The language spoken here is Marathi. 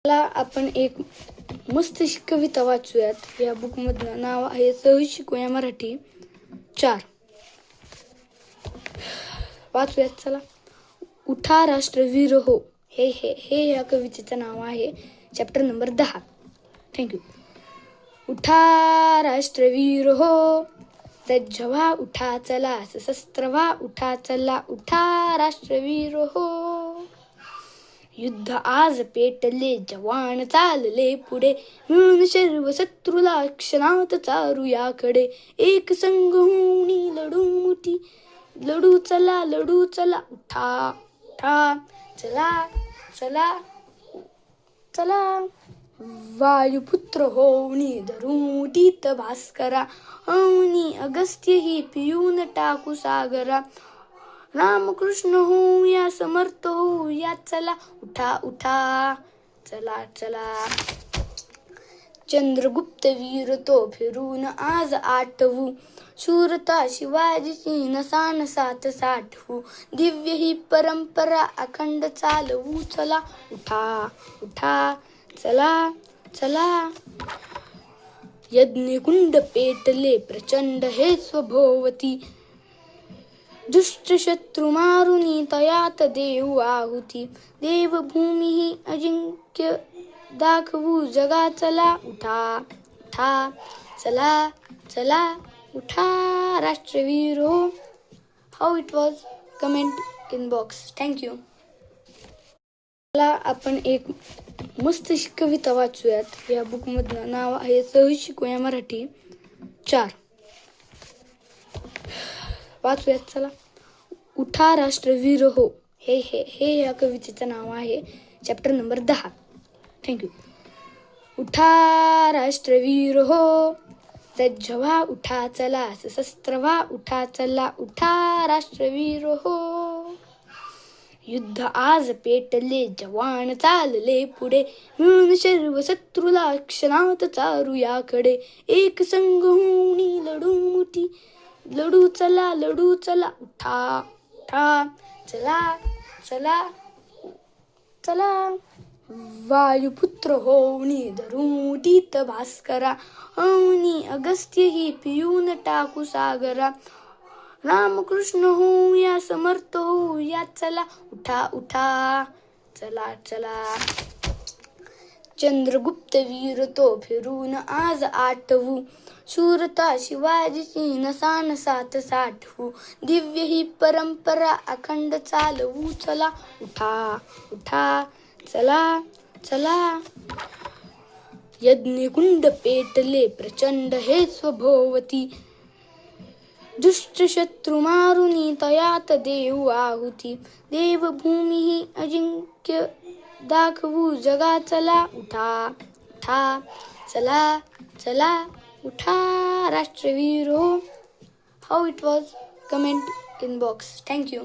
मला आपण एक मस्त कविता वाचूयात. या बुकमधनं नाव आहे सहज शिकूया मराठी 4. वाचूयात चला. उठा राष्ट्रवीर हो, हे हे हे या कवितेचं नाव आहे. Chapter number 10. थँक्यू. उठा राष्ट्रवीर हो, सज्ज व्हा उठा चला, सशस्त्र व्हा उठा चला, उठा राष्ट्रवीर हो. युद्ध आज पेटले, जवान चालले पुढे, मिळून सर्व शत्रूला क्षणात चारू याकडे. एक संघ होऊनी लढू मुठी, लढू चला, उठा उठा चला चला चला. वायुपुत्र होऊनी धरू मुठीत भास्करा, होऊनी अगस्त्य ही पिऊन टाकू सागरा. रामकृष्ण होऊया समर्थ होऊया चला, उठा उठा चला चला. चंद्रगुप्त वीर तो फिरून आज आठवू, शूरता शिवाजीची नसानसात साठवू. दिव्य ही परंपरा अखंड चालवू चला, उठा उठा चला चला. यज्ञकुंड पेटले प्रचंड हे स्वभोवती, दुष्ट शत्रू मारुनी तयात देऊ आहुती. देवभूमी ही अजिंक्य दाखवू जगा चला, उठा उठा चला चला, उठा राष्ट्रवीर हो. How it was? Comment in box. Thank you. मला आपण एक मस्त कविता वाचूयात. या बुकमधनं नाव आहे सहज शिकूया मराठी 4. वाचूयात चला. उठा राष्ट्रवीर हो, हे हे हे या कवितेचं नाव आहे. Chapter number 10. थँक्यू. उठा राष्ट्रवीर हो, सज्ज व्हा उठा चला, सशस्त्र व्हा उठा चला, उठा राष्ट्रवीर हो. युद्ध आज पेटले, जवान चालले पुढे, मिळून सर्व शत्रूला क्षणात चारू याकडे. एक संघ होऊनी लढू मुठी, लढू चला, उठा उठा चला चला चला. वायुपुत्र होऊनी धरू मुठीत भास्करा, होऊनी अगस्त्य ही पिऊन टाकू सागरा. रामकृष्ण होऊया समर्थ होऊया चला, उठा उठा चला चला. चंद्रगुप्त वीर तो फिरून आज आठवू, शूरता शिवाजीची नसानसात साठवू. दिव्य ही परंपरा अखंड चालवू चला, उठा उठा चला चला. यज्ञकुंड पेटले प्रचंड हे स्वभोवती, दुष्ट शत्रू मारुनी तयात देऊ आहुती. देवभूमी ही अजिंक्य दाखवू जगा चला, उठा उठा चला चला, उठा राष्ट्रवीर हो. How it was? Comment in box. Thank you.